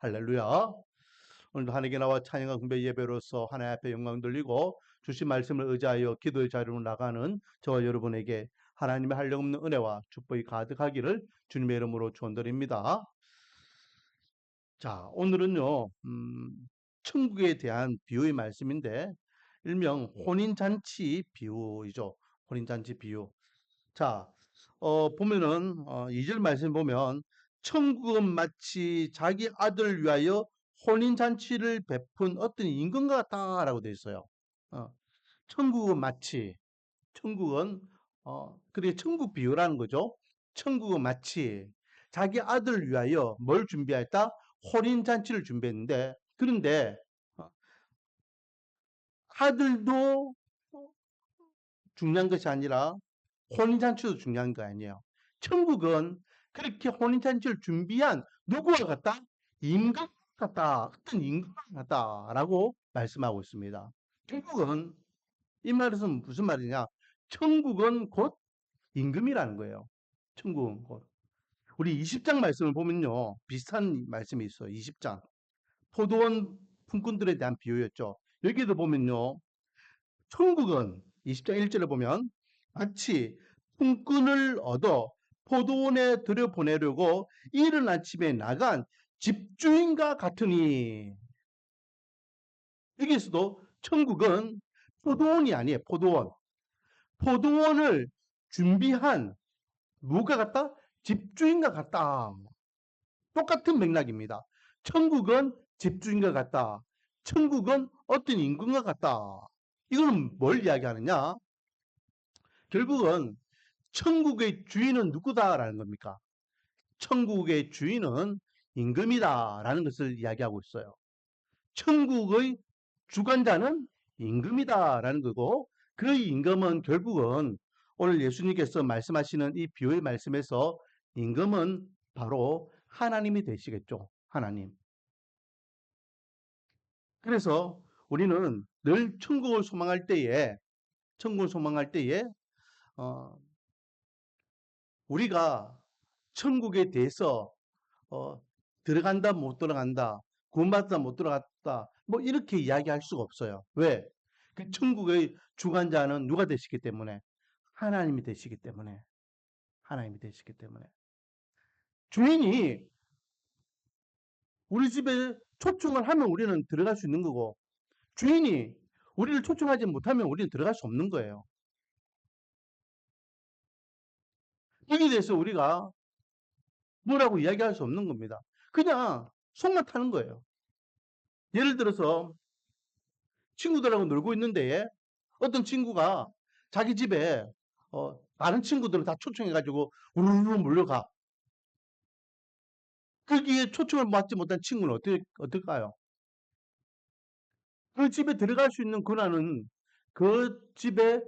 할렐루야. 오늘도 하나님께 나와 찬양과 공배 예배로서 하나님 앞에 영광 돌리고 주신 말씀을 의지하여 기도의 자리로 나가는 저와 여러분에게 하나님의 한량없는 은혜와 축복이 가득하기를 주님의 이름으로 축원드립니다. 자, 오늘은요, 천국에 대한 비유의 말씀인데 일명 혼인잔치 비유이죠. 혼인잔치 비유. 자, 보면은 2절 말씀 보면 천국은 마치 자기 아들 위하여 혼인잔치를 베푼 어떤 임금과 같다라고 되어 있어요. 어, 천국은 마치 천국은 그게 천국 비유라는 거죠. 천국은 마치 자기 아들 위하여 뭘 준비했다? 혼인잔치를 준비했는데 그런데 어, 아들도 중요한 것이 아니라 혼인잔치도 중요한 거 아니에요. 천국은 그렇게 혼인잔치를 준비한 누구와 같다? 임금 같다. 어떤 임금 같다라고 말씀하고 있습니다. 결국은 이 말은 무슨 말이냐? 천국은 곧 임금이라는 거예요. 천국은 곧. 우리 20장 말씀을 보면요. 비슷한 말씀이 있어요. 20장. 포도원 품꾼들에 대한 비유였죠. 여기도 보면요. 천국은 20장 1절에 보면 마치 품꾼을 얻어 포도원에 들여보내려고 이른 아침에 나간 집주인과 같으니 여기서도 천국은 포도원이 아니에요. 포도원. 포도원을 준비한 누가 같다? 집주인과 같다. 똑같은 맥락입니다. 천국은 집주인과 같다. 천국은 어떤 임금과 같다. 이거는 뭘 이야기하느냐? 결국은 천국의 주인은 누구다라는 겁니까? 천국의 주인은 임금이다라는 것을 이야기하고 있어요. 천국의 주관자는 임금이다라는 거고 그 임금은 결국은 오늘 예수님께서 말씀하시는 이 비유의 말씀에서 임금은 바로 하나님이 되시겠죠. 하나님. 그래서 우리는 늘 천국을 소망할 때에 어, 우리가 천국에 대해서 어, 들어간다 못 들어간다 구원받다 못 들어갔다 뭐 이렇게 이야기할 수가 없어요. 왜? 그 천국의 주관자는 누가 되시기 때문에 하나님이 되시기 때문에 하나님이 되시기 때문에 주인이 우리 집에 초청을 하면 우리는 들어갈 수 있는 거고 주인이 우리를 초청하지 못하면 우리는 들어갈 수 없는 거예요. 여기에 대해서 우리가 뭐라고 이야기할 수 없는 겁니다. 그냥 속만 타는 거예요. 예를 들어서 친구들하고 놀고 있는데 어떤 친구가 자기 집에 다른 친구들을 다 초청해가지고 우르르 몰려가. 거기에 초청을 받지 못한 친구는 어떨까요? 그 집에 들어갈 수 있는 권한은 그 집에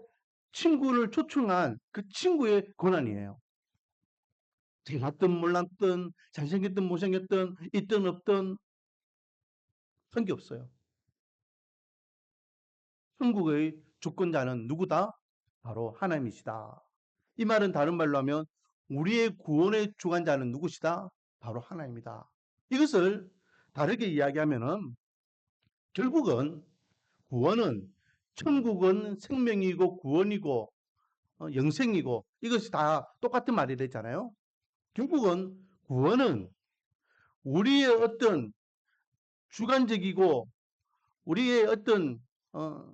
친구를 초청한 그 친구의 권한이에요. 잘났든 몰랐든 잘생겼든 못생겼든 있든 없든 관계없어요. 천국의 주권자는 누구다? 바로 하나님이시다. 이 말은 다른 말로 하면 우리의 구원의 주관자는 누구시다? 바로 하나님이다. 이것을 다르게 이야기하면은 결국은 구원은 천국은 생명이고 구원이고 영생이고 이것이 다 똑같은 말이 되잖아요. 결국은 구원은 우리의 어떤 주관적이고 우리의 어떤 어,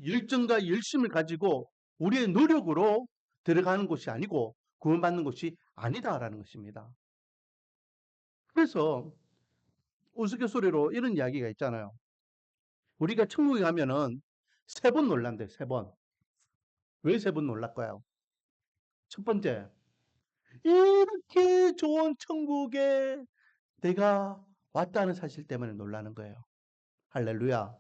열정과 열심을 가지고 우리의 노력으로 들어가는 것이 아니고 구원받는 것이 아니다라는 것입니다. 그래서 우스갯소리로 이런 이야기가 있잖아요. 우리가 천국에 가면은 3번 놀란대, 3번. 왜 3번 놀랄까요? 첫 번째, 이렇게 좋은 천국에 내가 왔다는 사실 때문에 놀라는 거예요. 할렐루야.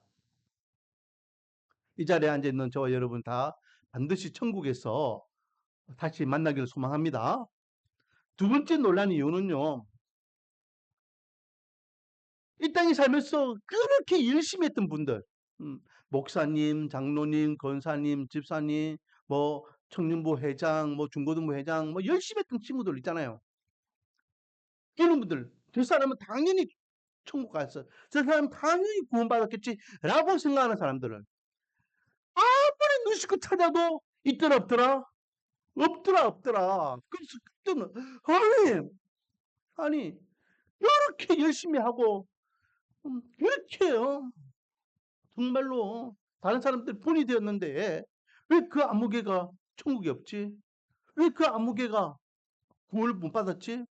이 자리에 앉아 있는 저와 여러분 다 반드시 천국에서 다시 만나기를 소망합니다. 두 번째 놀라는 이유는요. 이 땅에 살면서 그렇게 열심히 했던 분들, 목사님, 장로님, 권사님, 집사님, 뭐 청년부 회장, 뭐 중고등부 회장, 뭐 열심히 했던 친구들 있잖아요. 이런 분들 저 사람은 당연히 천국 갔어. 저 사람은 당연히 구원받았겠지라고 생각하는 사람들은 아무리 눈시껏 찾아도 있더라 없더라? 없더라. 그래서 그때는 아니 이렇게 열심히 하고 이렇게요. 정말로 다른 사람들 본이 되었는데 왜 그 아무개가 천국에 없지? 왜 그 아무개가 구원을 못 받았지?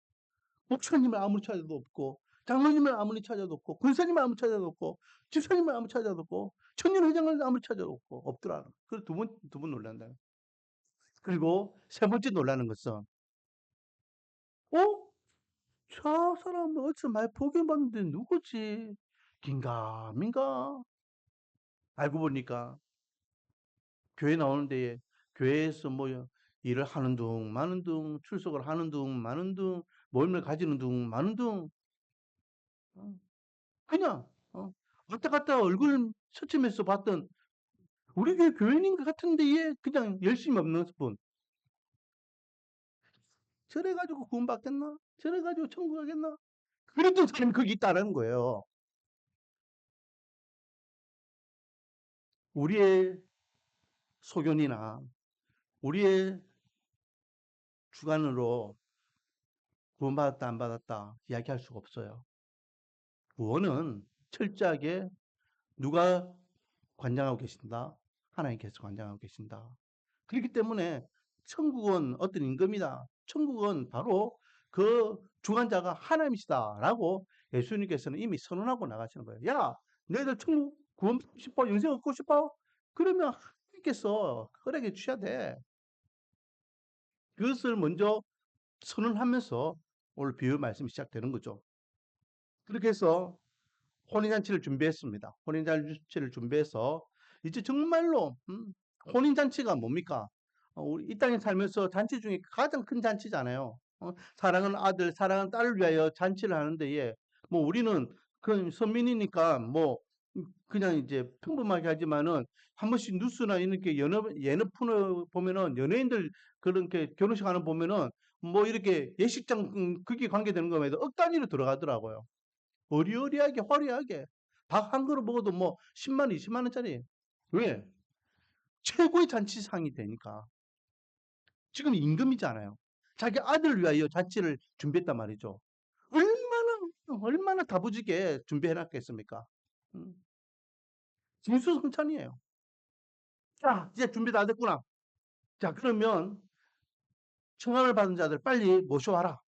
목사님을 아무리 찾아도 없고 장로님을 아무리 찾아도 없고 권사님을 아무리 찾아도 없고 집사님을 아무리 찾아도 없고 청년회장을 아무리 찾아도 없고 없더라. 그래서 두 번 놀란다. 그리고 세 번째 놀라는 것은 어? 저 사람 어디서 많이 보긴 봤는데 누구지? 긴가민가? 알고 보니까 교회 나오는 데에 교회에서 뭐 일을 하는 둥 마는 둥 출석을 하는 둥 마는 둥 모임을 가지는 둥 마는 둥 어, 그냥 왔다 갔다 얼굴 처침해서 봤던 우리 교회 교인인 것 같은데 얘 그냥 열심히 없는 분. 저래가지고 구원받겠나? 저래가지고 천국 가겠나? 그랬던 사람이 거기 있다는 거예요. 우리의 소견이나 우리의 주관으로 구원받았다 안 받았다 이야기할 수가 없어요. 구원은 철저하게 누가 관장하고 계신다? 하나님께서 관장하고 계신다. 그렇기 때문에 천국은 어떤 임금이다. 천국은 바로 그 주관자가 하나님이시다라고 예수님께서는 이미 선언하고 나가시는 거예요. 야, 너희들 천국 구원 받고 싶어? 영생 얻고 싶어? 그러면 하나님께서 허락해 주셔야 돼. 그것을 먼저 선언하면서 오늘 비유 말씀이 시작되는 거죠. 그렇게 해서 혼인잔치를 준비했습니다. 혼인잔치를 준비해서 이제 정말로 혼인잔치가 뭡니까? 우리 이 땅에 살면서 잔치 중에 가장 큰 잔치잖아요. 사랑하는 아들, 사랑하는 딸을 위하여 잔치를 하는데 예, 뭐 우리는 그 선민이니까 뭐 그냥 이제 평범하게 하지만은 한 번씩 뉴스나 이렇게 예능 프로 보면은 연예인들 그렇게 결혼식 하는 보면은 뭐 이렇게 예식장 그게 관계되는 거면 억 단위로 들어가더라고요. 어리어리하게 화려하게 밥 한 그릇 먹어도 뭐 10만 원, 20만 원짜리. 왜? 최고의 잔치상이 되니까. 지금 임금이잖아요. 자기 아들을 위하여 잔치를 준비했단 말이죠. 얼마나 다부지게 준비해 놨겠습니까? 음, 진수성찬이에요. 자, 이제 준비 다 됐구나. 자, 그러면 청함을 받은 자들 빨리 모셔와라.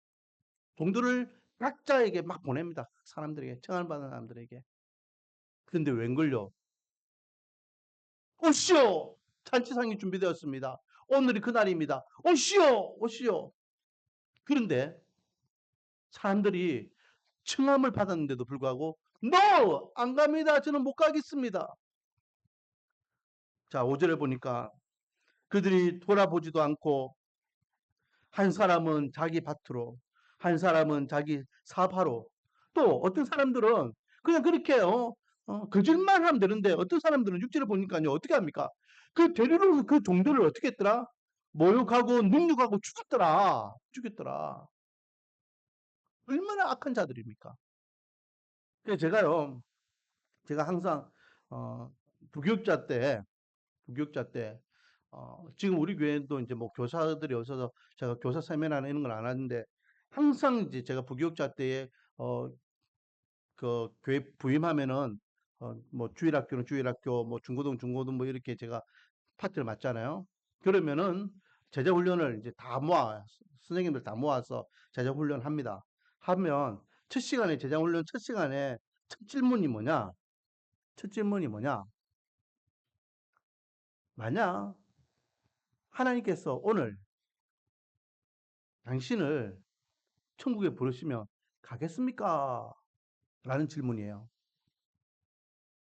동들을 각자에게 막 보냅니다. 사람들에게, 청함을 받은 사람들에게. 그런데 웬걸요? 오시오! 잔치상이 준비되었습니다. 오늘이 그날입니다. 오시오! 오시오! 그런데 사람들이 청함을 받았는데도 불구하고 No! 안 갑니다. 저는 못 가겠습니다. 자, 5절에 보니까 그들이 돌아보지도 않고 한 사람은 자기 밭으로, 한 사람은 자기 사파로, 또 어떤 사람들은 그냥 그렇게 거짓말 하면 되는데 어떤 사람들은 6절에 보니까요 어떻게 합니까? 그 데리러 그 종들을 어떻게 했더라? 모욕하고 능욕하고 죽였더라. 얼마나 악한 자들입니까? 그래서 제가 항상 어, 부교육자 때 부교육자 때 지금 우리 교회도 이제 뭐 교사들이 없어서 제가 교사 세미나나 이런 걸 안 하는데 항상 이제 제가 부교육자 때에 어, 그 교회 부임하면은 뭐 주일학교는 주일학교, 뭐 중고등 뭐 이렇게 제가 파트를 맡잖아요. 그러면은 제자 훈련을 이제 다 모아 선생님들 다 모아서 제자 훈련 합니다. 하면 첫 시간에 제자 훈련 첫 시간에 첫 질문이 뭐냐? 첫 질문이 뭐냐? 만약 하나님께서 오늘 당신을 천국에 부르시면 가겠습니까? 라는 질문이에요.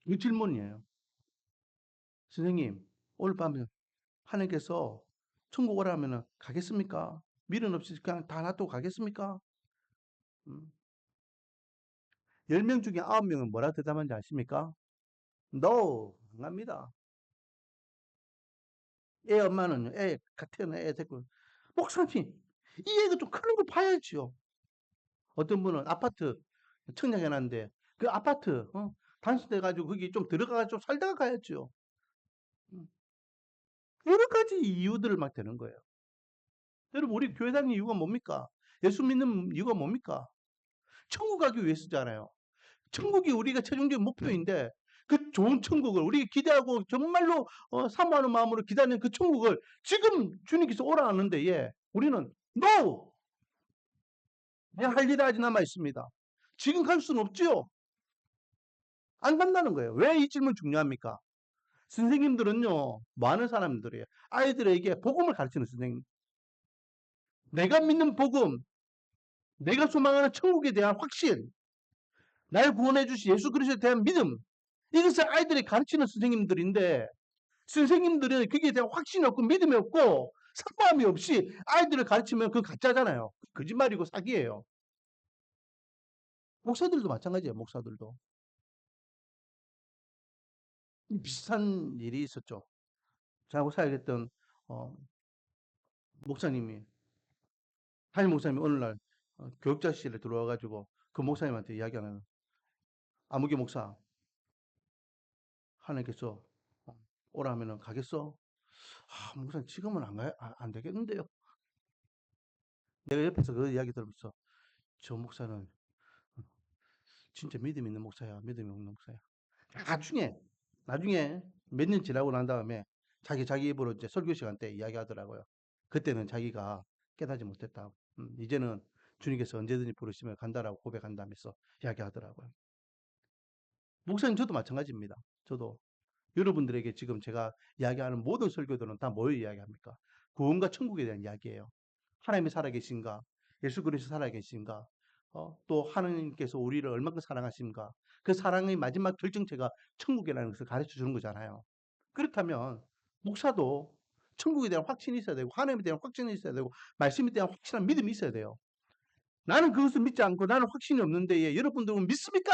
이 질문이에요. 선생님, 오늘 밤에 하나님께서 천국 오라면 가겠습니까? 미련 없이 그냥 다 놔두고 가겠습니까? 음. 10명 중에 9명은 뭐라 대답한지 아십니까? No, 안 갑니다. 애 엄마는 애 같은 애 데리고 목사님, 이 애가 좀 크는 거 봐야지요. 어떤 분은 아파트 청약해놨는데 그 아파트 단순해가지고 거기 좀 들어가가지고 좀 살다가 가야죠. 음, 여러 가지 이유들을 막 되는 거예요. 여러분 우리 교회 다니는 이유가 뭡니까? 예수 믿는 이유가 뭡니까? 천국 가기 위해서잖아요. 천국이 우리가 최종적인 목표인데 그 좋은 천국을 우리 기대하고 정말로 사모하는 마음으로 기다리는 그 천국을 지금 주님께서 오라는데 예, 우리는 NO! 내가 할 일이 아직 남아 있습니다. 지금 갈 수는 없지요. 안 간다는 거예요. 왜 이 질문 중요합니까? 선생님들은요, 많은 사람들이에요. 아이들에게 복음을 가르치는 선생님. 내가 믿는 복음, 내가 소망하는 천국에 대한 확신, 날 구원해 주신 예수 그리스도에 대한 믿음, 이것을 아이들이 가르치는 선생님들인데 선생님들은 거기에 대한 확신이 없고 믿음이 없고 사모함이 없이 아이들을 가르치면 그거 가짜잖아요. 거짓말이고 사기예요. 목사들도 마찬가지예요. 목사들도. 비슷한 일이 있었죠. 저하고 사역했던 어, 목사님이 담임 목사님이 어느 날 교육자실에 들어와가지고 그 목사님한테 이야기하는 아무개 목사 하나님께서 오라 하면은 가겠어? 목사님 지금은 안 되겠는데요. 내가 옆에서 그 이야기 들으면서 저 목사는 진짜 믿음 있는 목사야. 믿음 있는 목사야. 나중에 나중에 몇 년 지나고 난 다음에 자기 입으로 이제 설교 시간 때 이야기하더라고요. 그때는 자기가 깨닫지 못했다. 이제는 주님께서 언제든지 부르시면 간다라고 고백한다면서 이야기하더라고요. 목사님 저도 마찬가지입니다. 저도 여러분들에게 지금 제가 이야기하는 모든 설교들은 다 뭘 이야기합니까? 구원과 천국에 대한 이야기예요. 하나님이 살아계신가? 예수 그리스도 살아계신가? 또 하나님께서 우리를 얼마큼 사랑하신가? 그 사랑의 마지막 결정체가 천국이라는 것을 가르쳐 주는 거잖아요. 그렇다면 목사도 천국에 대한 확신이 있어야 되고 하나님에 대한 확신이 있어야 되고 말씀에 대한 확실한 믿음이 있어야 돼요. 나는 그것을 믿지 않고 나는 확신이 없는데 예, 여러분들은 믿습니까?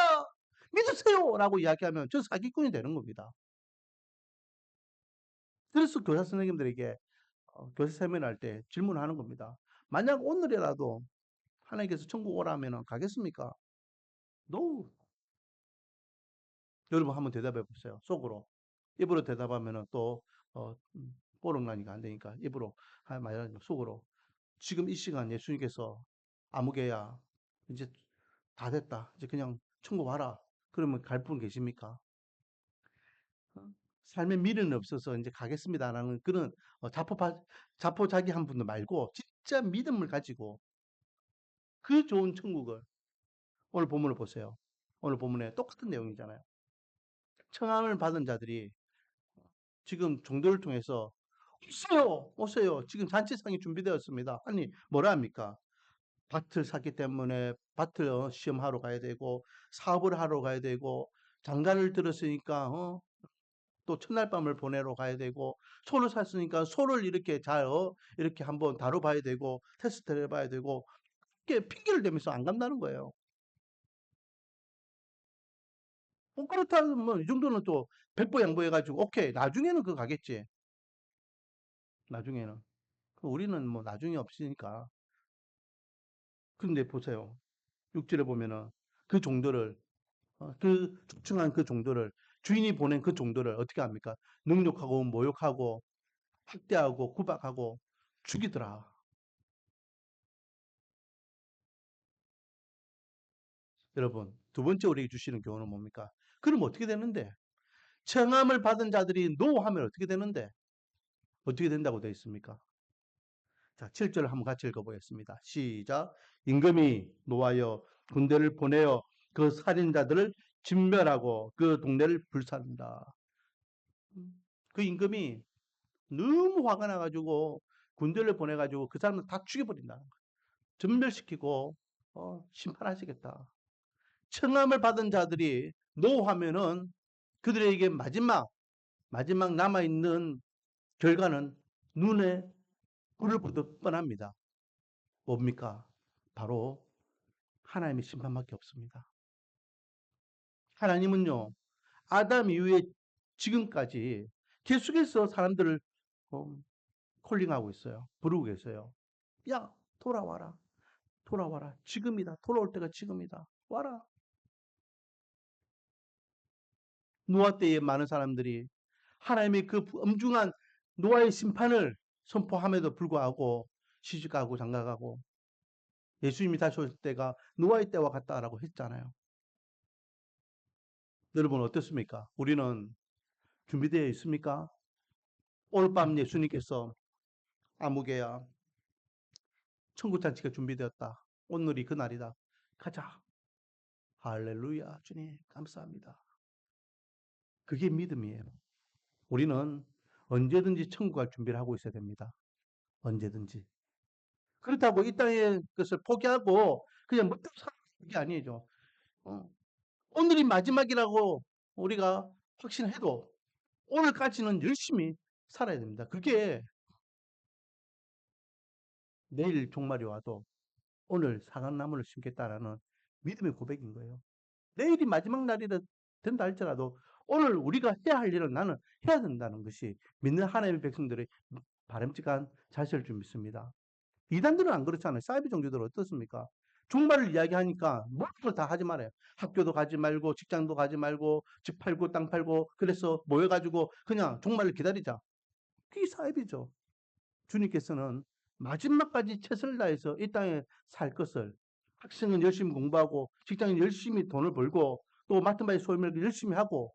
믿으세요! 라고 이야기하면 저 사기꾼이 되는 겁니다. 그래서 교사 선생님들에게 교사 세미나할 때 질문하는 겁니다. 만약 오늘이라도 하나님께서 천국 오라면 가겠습니까? No. 여러분 한번 대답해 보세요. 속으로. 입으로 대답하면은 또 뽀록나니까 안 되니까 입으로 말하는 속으로. 지금 이 시간 예수님께서 아무개야 이제 다 됐다. 이제 그냥 천국 와라. 그러면 갈 분 계십니까? 어? 삶에 미련이 없어서 이제 가겠습니다라는 그런 자포자기한 분들 말고 진짜 믿음을 가지고 그 좋은 천국을 오늘 본문을 보세요. 오늘 본문에 똑같은 내용이잖아요. 청함을 받은 자들이 지금 종도를 통해서 오세요, 오세요. 지금 잔치상이 준비되었습니다. 아니 뭐라 합니까? 밭을 샀기 때문에 밭을 시험하러 가야 되고 사업을 하러 가야 되고 장가를 들었으니까 또 첫날 밤을 보내러 가야 되고 소를 샀으니까 소를 이렇게 잘 이렇게 한번 다뤄봐야 되고 테스트를 해봐야 되고 이렇게 핑계를 대면서 안 간다는 거예요. 그렇다면 뭐 이 정도는 또 백보 양보해가지고 오케이 나중에는 그거 가겠지. 나중에는 우리는 뭐 나중에 없으니까. 근데 보세요. 육지를 보면은 그 종들을 그 축중한 그 종들을 주인이 보낸 그 종들을 어떻게 합니까? 능욕하고 모욕하고 학대하고 구박하고 죽이더라. 여러분 두 번째 우리에게 주시는 교훈은 뭡니까? 그럼 어떻게 되는데? 청함을 받은 자들이 노하면 어떻게 되는데? 어떻게 된다고 되어 있습니까? 자, 7절 한번 같이 읽어보겠습니다. 시작. 임금이 노하여 군대를 보내어 그 살인자들을 진멸하고 그 동네를 불사른다. 그 임금이 너무 화가 나가지고 군대를 보내가지고 그 사람을 다 죽여버린다. 전멸시키고 심판하시겠다. 청함을 받은 자들이 노하면은 그들에게 마지막 남아있는 결과는 눈에 불을 보듯 뻔합니다. 뭡니까? 바로 하나님의 심판밖에 없습니다. 하나님은요, 아담 이후에 지금까지 계속해서 사람들을 콜링하고 있어요. 부르고 계세요. 야, 돌아와라. 돌아와라. 지금이다. 돌아올 때가 지금이다. 와라. 노아 때에 많은 사람들이 하나님의 그 엄중한 노아의 심판을 선포함에도 불구하고 시집가고 장가가고 예수님이 다시 오실 때가 노아의 때와 같다라고 했잖아요. 여러분 어떻습니까? 우리는 준비되어 있습니까? 오늘 밤 예수님께서 아무개야 천국잔치가 준비되었다. 오늘이 그날이다. 가자. 할렐루야. 주님 감사합니다. 그게 믿음이에요. 우리는 언제든지 천국 갈 준비를 하고 있어야 됩니다. 언제든지. 그렇다고 이 땅의 것을 포기하고 그냥 뭐 사는 게 아니죠. 어. 오늘이 마지막이라고 우리가 확신해도 오늘까지는 열심히 살아야 됩니다. 그게 내일 종말이 와도 오늘 상한나무를 심겠다라는 믿음의 고백인 거예요. 내일이 마지막 날이 된다 할지라도 오늘 우리가 해야 할 일을 나는 해야 된다는 것이 믿는 하나님의 백성들의 바람직한 자세일 줄 믿습니다. 이단들은 안 그렇잖아요. 사이비 종교들은 어떻습니까? 종말을 이야기하니까 모든 걸 다 하지 말아요. 학교도 가지 말고 직장도 가지 말고 집 팔고 땅 팔고 그래서 모여가지고 그냥 종말을 기다리자. 그게 사이비죠. 주님께서는 마지막까지 최선을 다해서 이 땅에 살 것을 학생은 열심히 공부하고 직장인 열심히 돈을 벌고 또 맡은 바의 소임을 열심히 하고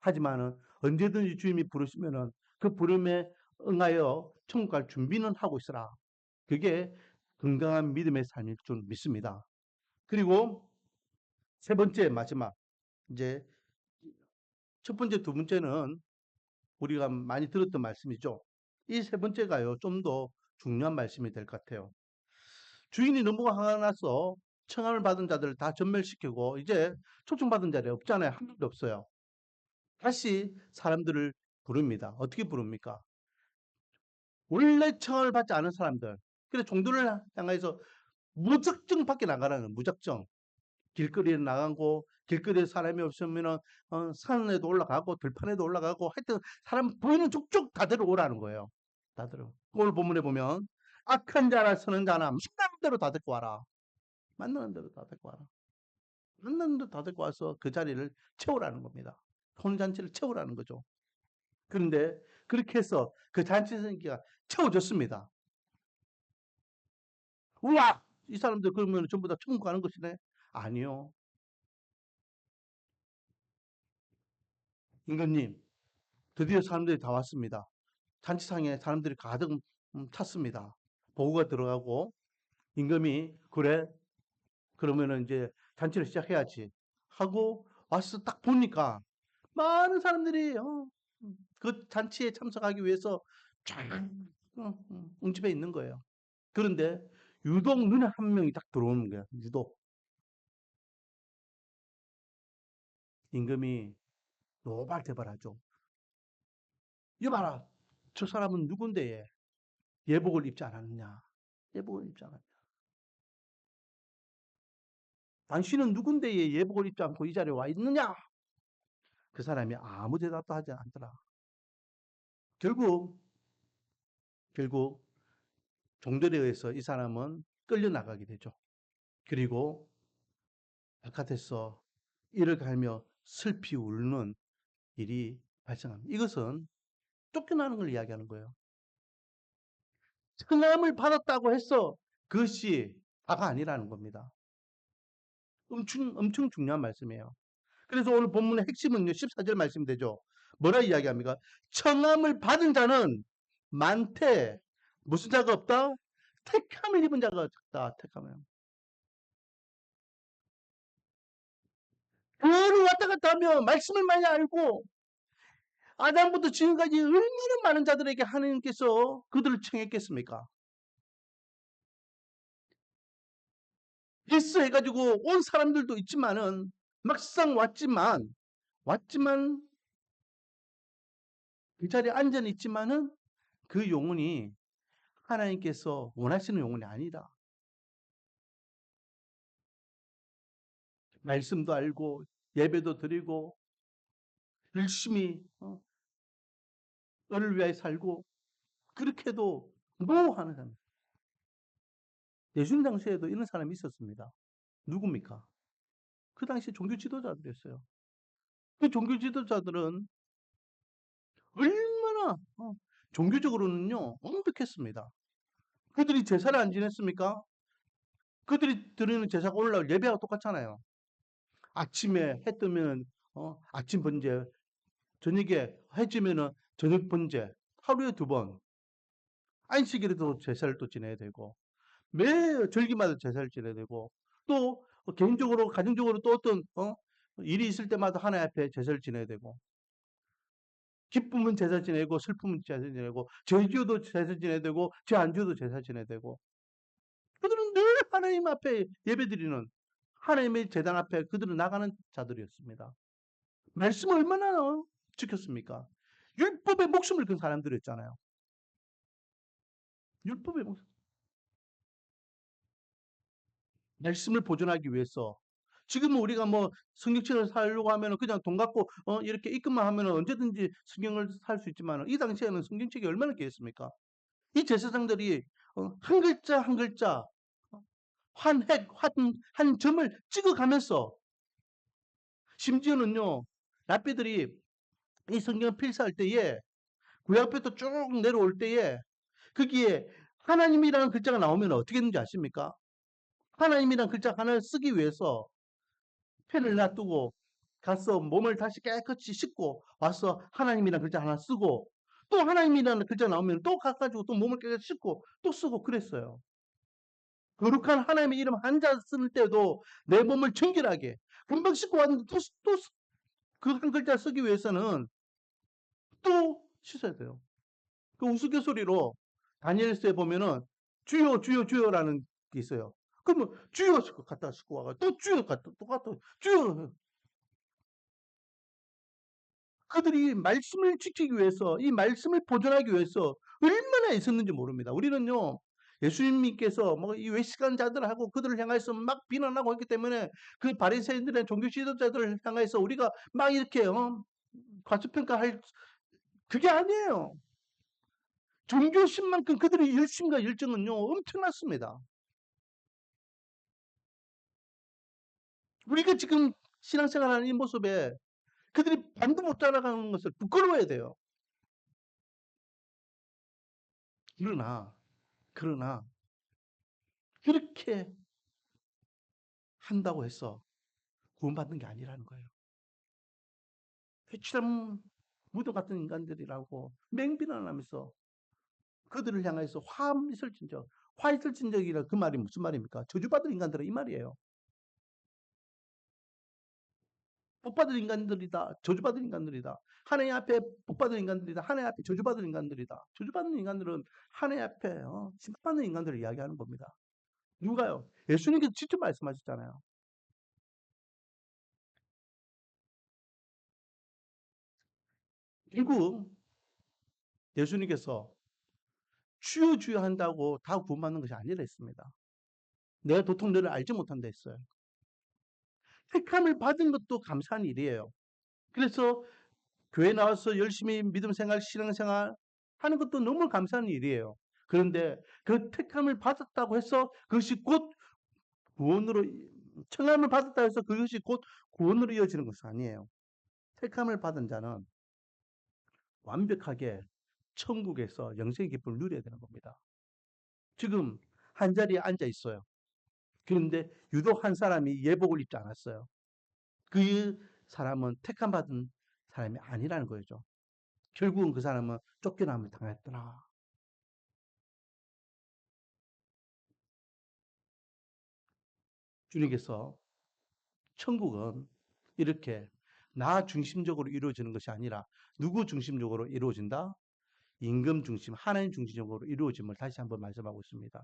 하지만은 언제든지 주님이 부르시면은 그 부름에 응하여 천국 갈 준비는 하고 있어라. 그게 건강한 믿음의 삶일 줄 믿습니다. 그리고 세 번째 마지막 이제 첫 번째 두 번째는 우리가 많이 들었던 말씀이죠. 이 세 번째가요 좀 더 중요한 말씀이 될 것 같아요. 주인이 너무 화가 나서 청함을 받은 자들을 다 전멸시키고 이제 초청받은 자리 없잖아요. 한 명도 없어요. 다시 사람들을 부릅니다. 어떻게 부릅니까? 원래 청함을 받지 않은 사람들. 그래서 종들을 향해서 무작정 밖에 나가라는 무작정. 길거리에 나가고 길거리에 사람이 없으면은 산에도 올라가고 들판에도 올라가고 하여튼 사람 보이는 족족 다 데려오라는 거예요. 다 데려. 오늘 본문에 보면 악한 자나 선한 자나 만나는 대로 다 데리고 와라. 만나는 대로 다 데리고 와라. 만나는 대로 다 데리고 와서 그 자리를 채우라는 겁니다. 혼잔치를 채우라는 거죠. 그런데 그렇게 해서 그 잔치 생기가 채워졌습니다. 우와! 이 사람들 그러면 전부 다 천국 가는 것이네? 아니요. 임금님, 드디어 사람들이 다 왔습니다. 잔치상에 사람들이 가득 찼습니다. 보고가 들어가고 임금이 그래 그러면은 이제 잔치를 시작해야지 하고 와서 딱 보니까 많은 사람들이 그 잔치에 참석하기 위해서 쫙 응집해 있는 거예요. 그런데 유독 눈에 한 명이 딱 들어오는 거야. 유독 임금이 노발대발하죠. 이봐라, 저 사람은 누군데 예복을 입지 않았느냐? 예복을 입지 않았냐? 당신은 누군데 예복을 입지 않고 이 자리에 와 있느냐? 그 사람이 아무 대답도 하지 않더라. 결국 결국 종들에 의해서 이 사람은 끌려나가게 되죠. 그리고 바깥에서 이를 갈며 슬피 울는 일이 발생합니다. 이것은 쫓겨나는 걸 이야기하는 거예요. 청함을 받았다고 해서 그것이 다가 아니라는 겁니다. 엄청 중요한 말씀이에요. 그래서 오늘 본문의 핵심은요, 14절 말씀 되죠. 뭐라 이야기합니까? 청함을 받은 자는 많되 무슨 자가 없다? 택함을 입은 자가 없다. 택함을. 교회를 왔다 갔다 하며 말씀을 많이 알고 아담부터 지금까지 얼마나 많은 자들에게 하나님께서 그들을 청했겠습니까? 예스 해가지고 온 사람들도 있지만은 막상 왔지만 그 자리에 앉아 있지만은 그 영혼이 하나님께서 원하시는 영혼이 아니다. 말씀도 알고 예배도 드리고 열심히 너를 위하여 살고 그렇게도 노하는 사람. 예수님 당시에도 이런 사람이 있었습니다. 누굽니까? 그 당시 종교 지도자들이었어요. 그 종교 지도자들은 얼마나 종교적으로는요 완벽했습니다. 그들이 제사를 안 지냈습니까? 그들이 드리는 제사가 오늘날 예배하고 똑같잖아요. 아침에 해 뜨면 아침 번제, 저녁에 해 지면은 저녁 번제, 하루에 2번. 안식일에도 제사를 또 지내야 되고, 매 절기마다 제사를 지내야 되고, 또 개인적으로 가정적으로 또 어떤 일이 있을 때마다 하나님 앞에 제사를 지내야 되고, 기쁨은 제사 지내고 슬픔은 제사 지내고 죄 지어도 제사 지내야 되고 죄 안 지어도 제사 지내야 되고, 그들은 늘 하나님 앞에 예배드리는, 하나님의 제단 앞에 그들은 나가는 자들이었습니다. 말씀을 얼마나 지켰습니까? 율법에 목숨을 건 사람들이었잖아요. 율법에 목숨. 말씀을 보존하기 위해서. 지금은 우리가 뭐 성경책을 사려고 하면 그냥 돈 갖고 이렇게 입금만 하면 언제든지 성경을 살 수 있지만, 이 당시에는 성경책이 얼마나 귀했습니까? 이 제사장들이 한 글자 한 글자, 한 획, 한 점을 찍어가면서, 심지어는요 랍비들이 이 성경을 필사할 때에 구약부터 쭉 내려올 때에 거기에 하나님이라는 글자가 나오면 어떻게 했는지 아십니까? 하나님이라는 글자 하나를 쓰기 위해서 펜을 놔두고 가서 몸을 다시 깨끗이 씻고 와서 하나님이라는 글자 하나 쓰고, 또 하나님이라는 글자 나오면 또 가가지고 또 몸을 깨끗이 씻고 또 쓰고 그랬어요. 거룩한 하나님의 이름 한자 쓸 때도 내 몸을 정결하게, 금방 씻고 왔는데 또 그 한 글자 쓰기 위해서는 또 씻어야 돼요. 그 우스갯소리로 다니엘서에 보면은 주여 주여 주여라는 게 있어요. 그러면 주여 갖다 싣고 와가 또 주여 갖다 또 갖다 주여. 그들이 말씀을 지키기 위해서, 이 말씀을 보존하기 위해서 얼마나 애썼는지 모릅니다. 우리는요 예수님께서 뭐 이 외식한 자들하고 그들을 향해서 막 비난하고 했기 때문에 그 바리새인들의 종교 지도자들을 향해서 우리가 막 이렇게 과소평가할, 그게 아니에요. 종교심만큼 그들의 열심과 열정은요 엄청났습니다. 우리가 지금 신앙생활하는 이 모습에 그들이 반도 못 따라가는 것을 부끄러워해야 돼요. 그러나 그러나 그렇게 한다고 해서 구원받는 게 아니라는 거예요. 회칠한 무도 같은 인간들이라고 맹비난하면서 그들을 향해서 화 있을진저, 화 있을진저이라 그 말이 무슨 말입니까? 저주받을 인간들은 이 말이에요. 복받을 인간들이다. 저주받을 인간들이다. 하나님 앞에 복받을 인간들이다. 하나님 앞에 저주받을 인간들이다. 저주받는 인간들은 하나님 앞에 심판받는 인간들을 이야기하는 겁니다. 누가요? 예수님께서 직접 말씀하셨잖아요. 결국 예수님께서 주여 주여 한다고 다 구원받는 것이 아니라 했습니다. 내가 도통 너를 알지 못한다 했어요. 택함을 받은 것도 감사한 일이에요. 그래서 교회 나와서 열심히 믿음 생활, 신앙 생활 하는 것도 너무 감사한 일이에요. 그런데 그 택함을 받았다고 해서 그것이 곧 구원으로, 청함을 받았다고 해서 그것이 곧 구원으로 이어지는 것은 아니에요. 택함을 받은 자는 완벽하게 천국에서 영생의 기쁨을 누려야 되는 겁니다. 지금 한 자리에 앉아 있어요. 그런데 유독 한 사람이 예복을 입지 않았어요. 그 사람은 택함 받은 사람이 아니라는 거죠. 결국은 그 사람은 쫓겨남을 당했더라. 주님께서 천국은 이렇게 나 중심적으로 이루어지는 것이 아니라 누구 중심적으로 이루어진다? 임금 중심, 하나님 중심적으로 이루어짐을 다시 한번 말씀하고 있습니다.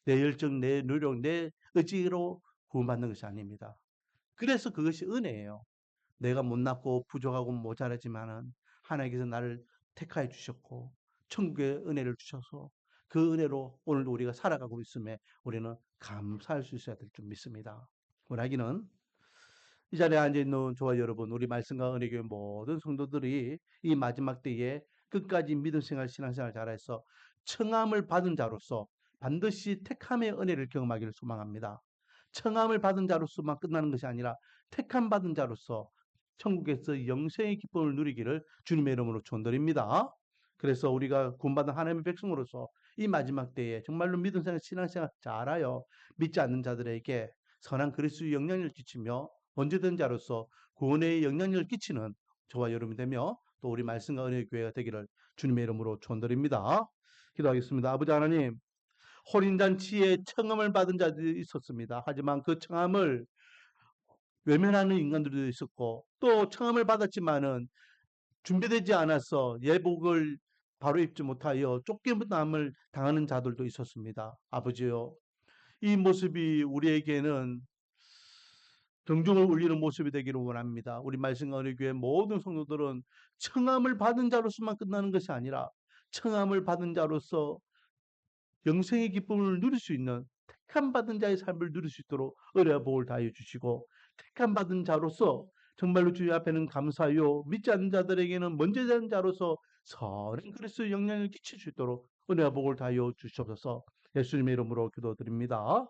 내 열정, 내 노력, 내 의지로 구원받는 것이 아닙니다. 그래서 그것이 은혜예요. 내가 못났고 부족하고 모자라지만은 하나님께서 나를 택하여 주셨고 천국의 은혜를 주셔서 그 은혜로 오늘도 우리가 살아가고 있음에 우리는 감사할 수 있어야 될 줄 믿습니다. 원하기는 이 자리에 앉아있는 저와 여러분, 우리 말씀과 은혜교회 모든 성도들이 이 마지막 때에 끝까지 믿음 생활, 신앙생활 잘해서 청함을 받은 자로서 반드시 택함의 은혜를 경험하기를 소망합니다. 청함을 받은 자로서만 끝나는 것이 아니라 택함 받은 자로서 천국에서 영생의 기쁨을 누리기를 주님의 이름으로 축원드립니다. 그래서 우리가 구원받은 하나님의 백성으로서 이 마지막 때에 정말로 믿음 생활, 신앙생활 잘하여 믿지 않는 자들에게 선한 그리스도의 영향력을 끼치며 번제된 자로서 구원의 영향력을 끼치는 저와 여러분이 되며 또 우리 말씀과 은혜의 교회가 되기를 주님의 이름으로 축원드립니다. 기도하겠습니다. 아버지 하나님, 혼인잔치에 청함을 받은 자들이 있었습니다. 하지만 그 청함을 외면하는 인간들도 있었고 또 청함을 받았지만은 준비되지 않아서 예복을 바로 입지 못하여 쫓겨남을 당하는 자들도 있었습니다. 아버지요, 이 모습이 우리에게는 경종을 울리는 모습이 되기를 원합니다. 우리 말씀과 은혜 교회 모든 성도들은 청함을 받은 자로서만 끝나는 것이 아니라 청함을 받은 자로서 영생의 기쁨을 누릴 수 있는 택함 받은 자의 삶을 누릴 수 있도록 은혜와 복을 다해 주시고, 택함 받은 자로서 정말로 주의 앞에는 감사요, 믿지 않는 자들에게는 먼저된 자로서 선한 그리스도의 영향을 끼칠 수 있도록 은혜와 복을 다하여 주시옵소서. 예수님의 이름으로 기도드립니다.